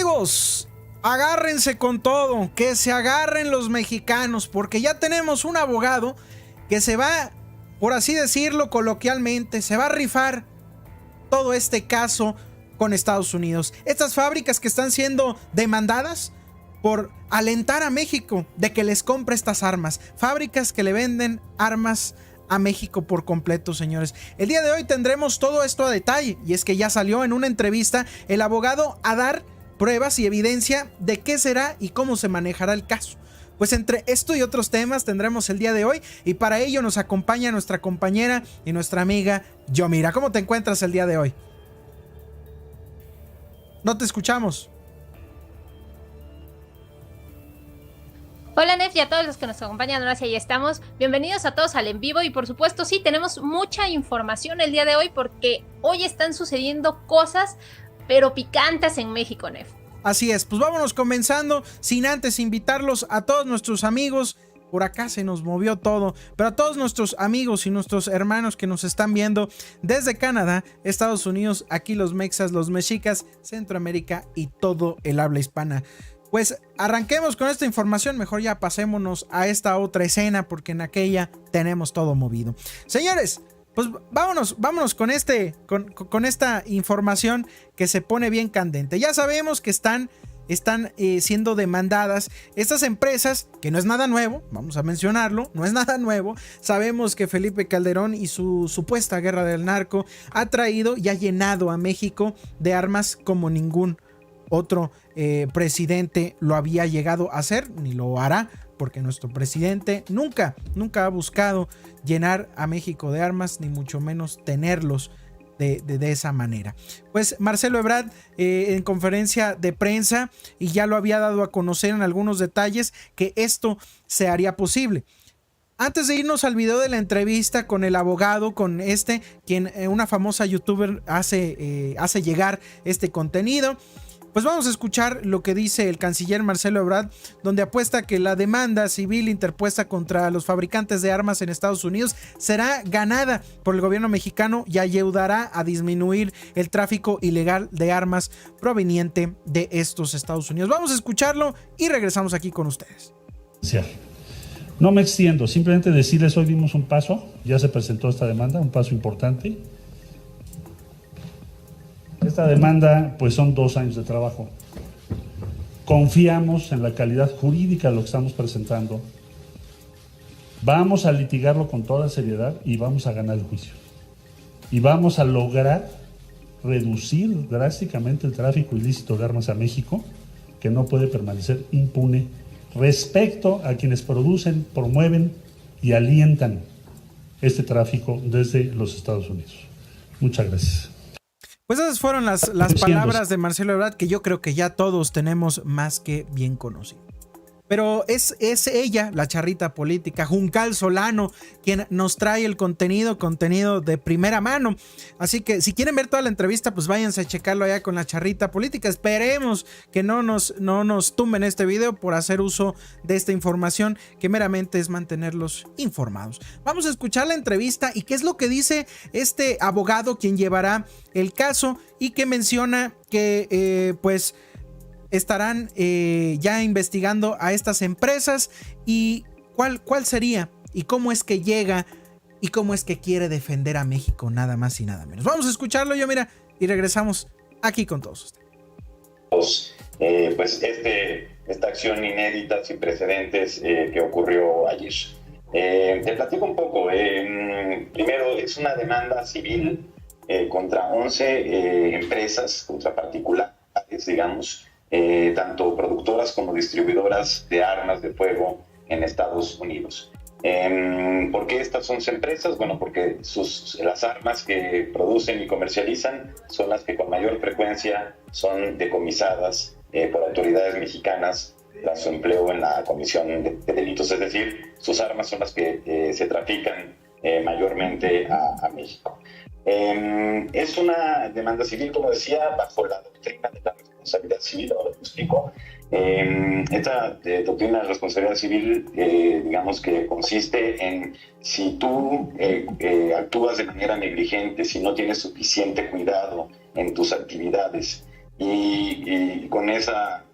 Amigos, agárrense con todo, que se agarren los mexicanos, porque ya tenemos un abogado que se va, por así decirlo coloquialmente, se va a rifar todo este caso con Estados Unidos. Estas fábricas que están siendo demandadas por alentar a México de que les compre estas armas. Fábricas que le venden armas a México por completo, señores. El día de hoy tendremos todo esto a detalle, y es que ya salió en una entrevista el abogado a dar pruebas y evidencia de qué será y cómo se manejará el caso. Pues entre esto y otros temas tendremos el día de hoy, y para ello nos acompaña nuestra compañera y nuestra amiga Yomira. ¿Cómo te encuentras el día de hoy? No te escuchamos. Hola Nef y a todos los que nos acompañan, ahora sí ahí estamos. Bienvenidos a todos al en vivo, y por supuesto sí, tenemos mucha información el día de hoy porque hoy están sucediendo cosas pero picantes en México, Nef. Así es, pues vámonos comenzando, sin antes invitarlos a todos nuestros amigos. Por acá se nos movió todo, pero a todos nuestros amigos y nuestros hermanos que nos están viendo desde Canadá, Estados Unidos, aquí los mexas, los mexicas, Centroamérica y todo el habla hispana. Pues arranquemos con esta información, mejor ya pasémonos a esta otra escena porque en aquella tenemos todo movido. Señores, pues vámonos con esta información que se pone bien candente. Ya sabemos que están siendo demandadas estas empresas, que no es nada nuevo, vamos a mencionarlo, no es nada nuevo. Sabemos que Felipe Calderón y su supuesta guerra del narco ha traído y ha llenado a México de armas como ningún otro presidente lo había llegado a hacer, ni lo hará, porque nuestro presidente nunca ha buscado llenar a México de armas, ni mucho menos tenerlos de esa manera. Pues Marcelo Ebrard en conferencia de prensa, y ya lo había dado a conocer en algunos detalles, que esto se haría posible. Antes de irnos al video de la entrevista con el abogado, con quien una famosa youtuber hace llegar este contenido, pues vamos a escuchar lo que dice el canciller Marcelo Ebrard, donde apuesta que la demanda civil interpuesta contra los fabricantes de armas en Estados Unidos será ganada por el gobierno mexicano y ayudará a disminuir el tráfico ilegal de armas proveniente de estos Estados Unidos. Vamos a escucharlo y regresamos aquí con ustedes. No me extiendo, simplemente decirles, hoy dimos un paso, ya se presentó esta demanda, un paso importante. Esta demanda, pues son 2 años de trabajo. Confiamos en la calidad jurídica de lo que estamos presentando. Vamos a litigarlo con toda seriedad y vamos a ganar el juicio. Y vamos a lograr reducir drásticamente el tráfico ilícito de armas a México, que no puede permanecer impune respecto a quienes producen, promueven y alientan este tráfico desde los Estados Unidos. Muchas gracias. Pues esas fueron las palabras de Marcelo Ebrard, que yo creo que ya todos tenemos más que bien conocido. Pero es ella, la charrita política, Juncal Solano, quien nos trae el contenido de primera mano. Así que si quieren ver toda la entrevista, pues váyanse a checarlo allá con la charrita política. Esperemos que no nos tumben este video por hacer uso de esta información, que meramente es mantenerlos informados. Vamos a escuchar la entrevista y qué es lo que dice este abogado, quien llevará el caso, y que menciona que pues estarán ya investigando a estas empresas, y cuál sería y cómo es que llega y cómo es que quiere defender a México, nada más y nada menos. Vamos a escucharlo, Yomira, y regresamos aquí con todos ustedes. Pues esta acción inédita, sin precedentes, que ocurrió ayer. Te platico un poco. Primero, es una demanda civil contra 11 empresas, contra particulares, digamos, tanto productoras como distribuidoras de armas de fuego en Estados Unidos. ¿Por qué estas 11 empresas? Bueno, porque las armas que producen y comercializan son las que con mayor frecuencia son decomisadas por autoridades mexicanas tras su empleo en la comisión de delitos, es decir, sus armas son las que se trafican mayormente a México. Es una demanda civil, como decía, bajo la doctrina de la responsabilidad civil. Ahora te explico. Esta doctrina de responsabilidad civil, digamos que consiste en si tú actúas de manera negligente, si no tienes suficiente cuidado en tus actividades, y con esa,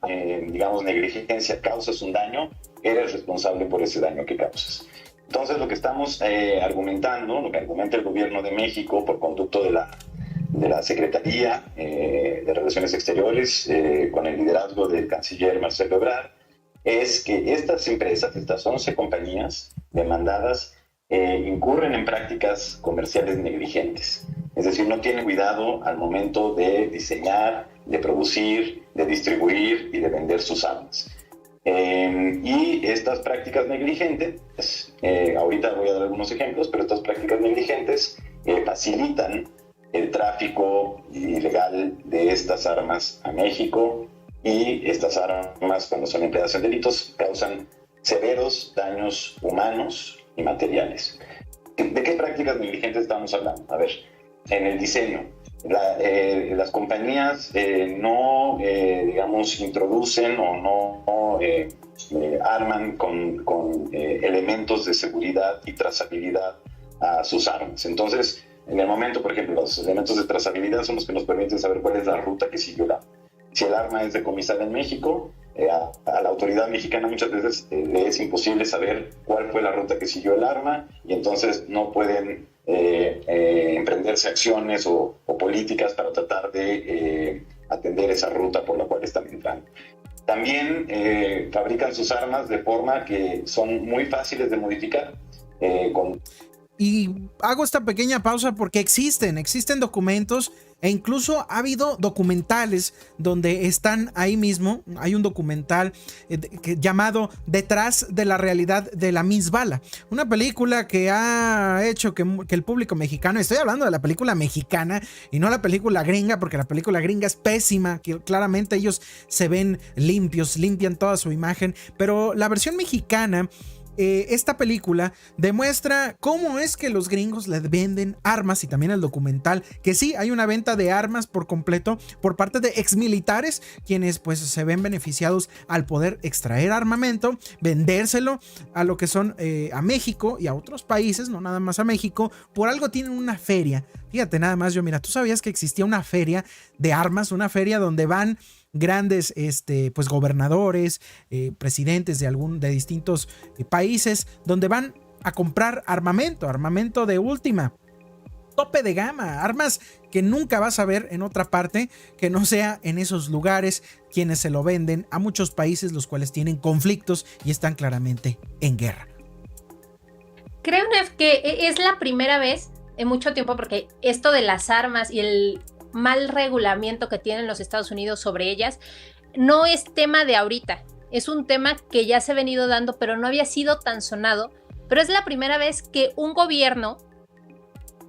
digamos, negligencia causas un daño, eres responsable por ese daño que causas. Entonces, lo que estamos argumentando, lo que argumenta el gobierno de México por conducto de la Secretaría de Relaciones Exteriores, con el liderazgo del canciller Marcelo Ebrard, es que estas empresas, estas 11 compañías demandadas, incurren en prácticas comerciales negligentes. Es decir, no tienen cuidado al momento de diseñar, de producir, de distribuir y de vender sus armas. Y estas prácticas negligentes, ahorita voy a dar algunos ejemplos, pero estas prácticas negligentes facilitan el tráfico ilegal de estas armas a México, y estas armas, cuando son empleadas en delitos, causan severos daños humanos y materiales. ¿De qué prácticas negligentes estamos hablando? A ver, en el diseño, las compañías no, digamos, introducen o no arman con elementos de seguridad y trazabilidad a sus armas. Entonces, en el momento, por ejemplo, los elementos de trazabilidad son los que nos permiten saber cuál es la ruta que siguió el arma. Si el arma es decomisada en México, a la autoridad mexicana muchas veces le es imposible saber cuál fue la ruta que siguió el arma, y entonces no pueden emprenderse acciones o políticas para tratar de atender esa ruta por la cual están entrando. También fabrican sus armas de forma que son muy fáciles de modificar. Y hago esta pequeña pausa porque existen documentos, e incluso ha habido documentales donde están ahí mismo. Hay un documental llamado Detrás de la realidad de la Miss Bala, una película que ha hecho que el público mexicano, estoy hablando de la película mexicana y no la película gringa, porque la película gringa es pésima, que claramente ellos se ven limpios, limpian toda su imagen, pero la versión mexicana, esta película demuestra cómo es que los gringos le venden armas, y también el documental, que sí, hay una venta de armas por completo por parte de exmilitares, quienes pues se ven beneficiados al poder extraer armamento, vendérselo a lo que son a México y a otros países, no nada más a México. Por algo tienen una feria. Fíjate nada más, mira, ¿tú sabías que existía una feria de armas? Una feria donde van grandes pues gobernadores, presidentes de distintos países, donde van a comprar armamento de última, tope de gama, armas que nunca vas a ver en otra parte que no sea en esos lugares, quienes se lo venden a muchos países los cuales tienen conflictos y están claramente en guerra. Creo, Nef, que es la primera vez en mucho tiempo, porque esto de las armas y el mal regulamiento que tienen los Estados Unidos sobre ellas no es tema de ahorita, es un tema que ya se ha venido dando, pero no había sido tan sonado. Pero es la primera vez que un gobierno,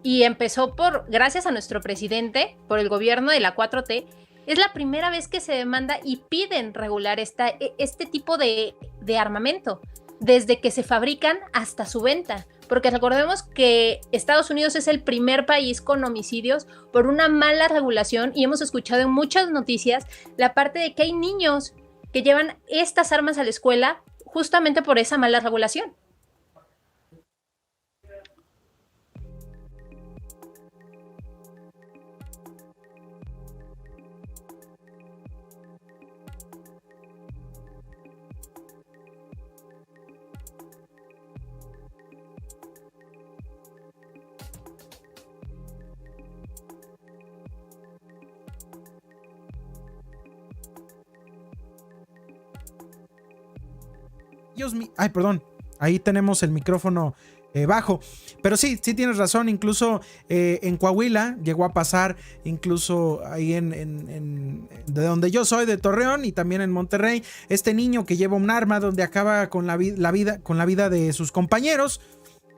y empezó gracias a nuestro presidente, por el gobierno de la 4T, es la primera vez que se demanda y piden regular este tipo de armamento, desde que se fabrican hasta su venta. Porque recordemos que Estados Unidos es el primer país con homicidios por una mala regulación, y hemos escuchado en muchas noticias la parte de que hay niños que llevan estas armas a la escuela justamente por esa mala regulación. Ay, perdón, ahí tenemos el micrófono bajo, pero sí tienes razón. Incluso en Coahuila llegó a pasar, incluso ahí de donde yo soy, de Torreón, y también en Monterrey, este niño que lleva un arma donde acaba con la vida de sus compañeros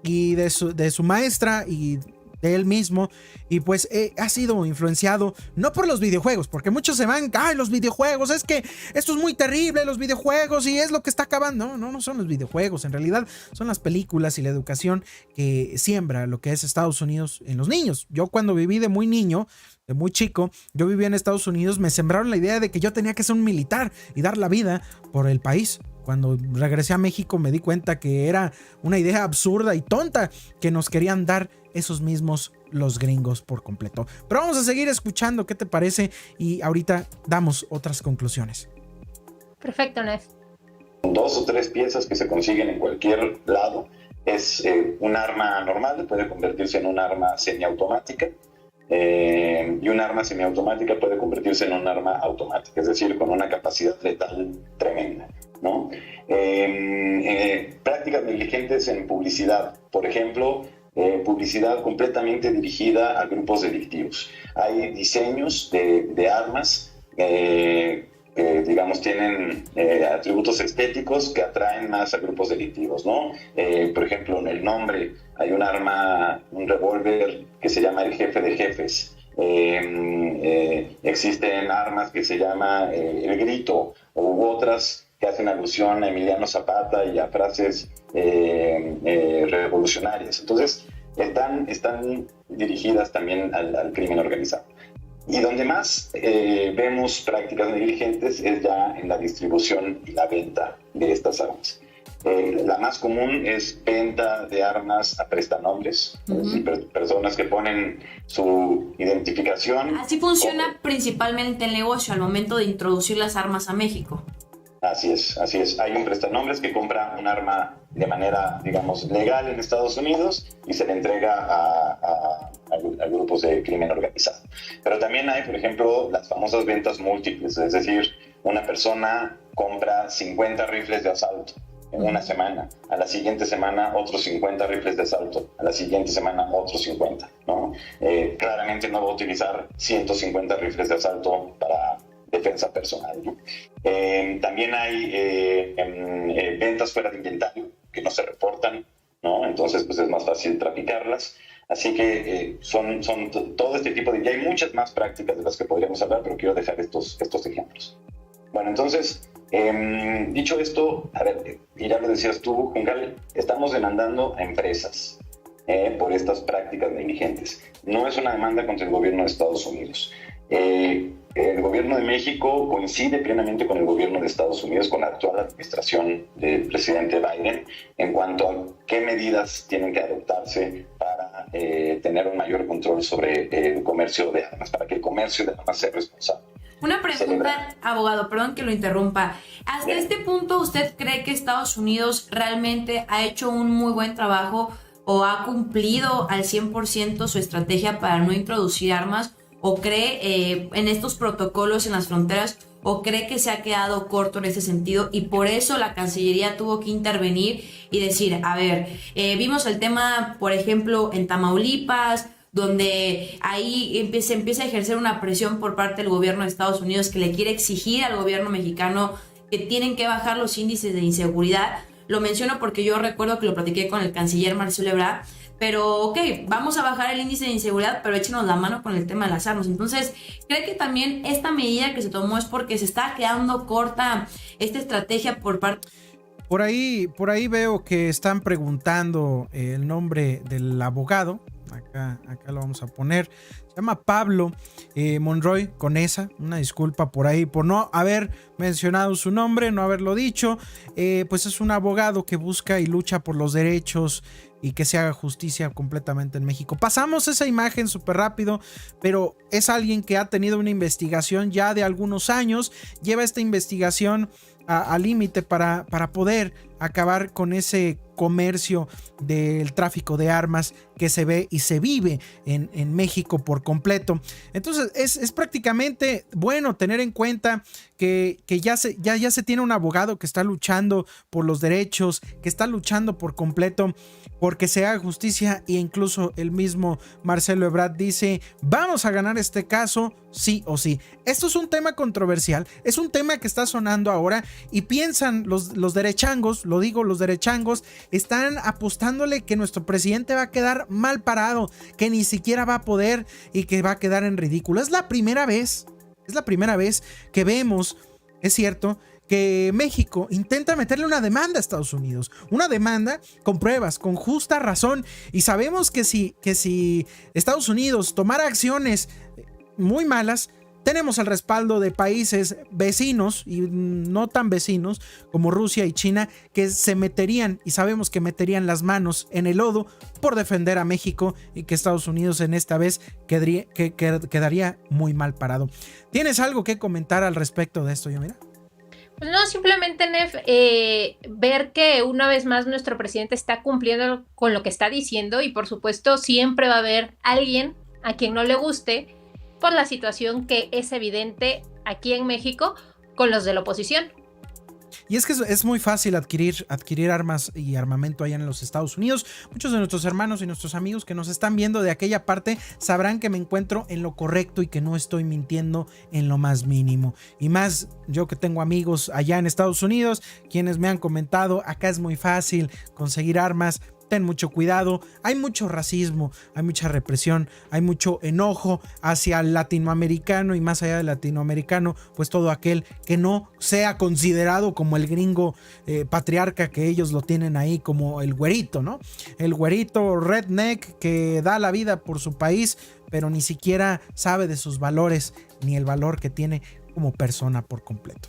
y de su maestra y de él mismo. Y pues ha sido influenciado no por los videojuegos, porque muchos se van, ay, los videojuegos, es que esto es muy terrible, los videojuegos, y es lo que está acabando. No son los videojuegos, en realidad son las películas y la educación que siembra lo que es Estados Unidos en los niños. Yo, cuando viví de muy niño, de muy chico, yo vivía en Estados Unidos, me sembraron la idea de que yo tenía que ser un militar y dar la vida por el país. Cuando regresé a México me di cuenta que era una idea absurda y tonta que nos querían dar esos mismos los gringos por completo. Pero vamos a seguir escuchando qué te parece y ahorita damos otras conclusiones. Perfecto, Nef. 2 o 3 piezas que se consiguen en cualquier lado. Es un arma normal, puede convertirse en un arma semiautomática. Y un arma semiautomática puede convertirse en un arma automática, es decir, con una capacidad letal tremenda, ¿no? Prácticas negligentes en publicidad, por ejemplo, publicidad completamente dirigida a grupos delictivos. Hay diseños de armas que, digamos, tienen atributos estéticos que atraen más a grupos delictivos, ¿no? Por ejemplo, en el nombre hay un arma, un revólver que se llama el jefe de jefes. Existen armas que se llama el grito, u otras que hacen alusión a Emiliano Zapata y a frases revolucionarias. Entonces, están dirigidas también al crimen organizado. Y donde más vemos prácticas negligentes es ya en la distribución y la venta de estas armas. La más común es venta de armas a prestanombres, es decir, personas que ponen su identificación. Así funciona principalmente el negocio al momento de introducir las armas a México. Así es. Hay un prestanombres que compra un arma de manera, digamos, legal en Estados Unidos y se le entrega a grupos de crimen organizado. Pero también hay, por ejemplo, las famosas ventas múltiples, es decir, una persona compra 50 rifles de asalto en una semana, a la siguiente semana otros 50 rifles de asalto, a la siguiente semana otros 50, ¿no? Claramente no va a utilizar 150 rifles de asalto para defensa personal, ¿no? También hay ventas fuera de inventario que no se reportan, ¿no? Entonces pues es más fácil traficarlas. Así que son todo este tipo de... Y hay muchas más prácticas de las que podríamos hablar, pero quiero dejar estos ejemplos. Bueno, entonces, dicho esto, a ver, y ya lo decías tú, Juncal, estamos demandando a empresas por estas prácticas negligentes. No es una demanda contra el gobierno de Estados Unidos. El gobierno de México coincide plenamente con el gobierno de Estados Unidos, con la actual administración del presidente Biden, en cuanto a qué medidas tienen que adoptarse para tener un mayor control sobre el comercio de armas, para que el comercio de armas sea responsable. Una pregunta, abogado, perdón que lo interrumpa. ¿Hasta este punto usted cree que Estados Unidos realmente ha hecho un muy buen trabajo o ha cumplido al 100% su estrategia para no introducir armas? ¿O cree en estos protocolos en las fronteras? ¿O cree que se ha quedado corto en ese sentido y por eso la Cancillería tuvo que intervenir y decir, a ver, vimos el tema, por ejemplo, en Tamaulipas, donde ahí se empieza a ejercer una presión por parte del gobierno de Estados Unidos que le quiere exigir al gobierno mexicano que tienen que bajar los índices de inseguridad? Lo menciono porque yo recuerdo que lo platiqué con el canciller Marcelo Ebrard, pero ok, vamos a bajar el índice de inseguridad, pero échenos la mano con el tema de las armas. Entonces, ¿cree que también esta medida que se tomó es porque se está quedando corta esta estrategia por parte? Por ahí veo que están preguntando el nombre del abogado. Acá lo vamos a poner. Se llama Pablo Monroy Conesa. Una disculpa por ahí por no haber mencionado su nombre, no haberlo dicho. Pues es un abogado que busca y lucha por los derechos y que se haga justicia completamente en México. Pasamos esa imagen súper rápido, pero es alguien que ha tenido una investigación ya de algunos años. Lleva esta investigación al límite para poder acabar con ese comercio del tráfico de armas que se ve y se vive en México por completo. Entonces es prácticamente bueno tener en cuenta que ya se tiene un abogado que está luchando por los derechos, que está luchando por completo porque se haga justicia, e incluso el mismo Marcelo Ebrard dice, vamos a ganar este caso sí o sí. Esto es un tema controversial, es un tema que está sonando ahora y piensan los derechangos, lo digo, los derechangos están apostándole que nuestro presidente va a quedar mal parado, que ni siquiera va a poder y que va a quedar en ridículo. Es la primera vez que vemos, es cierto, que México intenta meterle una demanda a Estados Unidos, una demanda con pruebas, con justa razón, y sabemos que si Estados Unidos tomara acciones muy malas, tenemos el respaldo de países vecinos y no tan vecinos como Rusia y China, que se meterían, y sabemos que meterían las manos en el lodo por defender a México, y que Estados Unidos en esta vez quedaría muy mal parado. ¿Tienes algo que comentar al respecto de esto, Yamira? Pues no, simplemente, Nef, ver que una vez más nuestro presidente está cumpliendo con lo que está diciendo, y por supuesto siempre va a haber alguien a quien no le guste por la situación que es evidente aquí en México con los de la oposición. Y es que es muy fácil adquirir armas y armamento allá en los Estados Unidos. Muchos de nuestros hermanos y nuestros amigos que nos están viendo de aquella parte sabrán que me encuentro en lo correcto y que no estoy mintiendo en lo más mínimo. Y más yo que tengo amigos allá en Estados Unidos, quienes me han comentado, acá es muy fácil conseguir armas. Ten mucho cuidado, hay mucho racismo, hay mucha represión, hay mucho enojo hacia el latinoamericano, y más allá del latinoamericano, pues todo aquel que no sea considerado como el gringo patriarca que ellos lo tienen ahí, como el güerito, ¿no? El güerito redneck que da la vida por su país, pero ni siquiera sabe de sus valores ni el valor que tiene como persona por completo.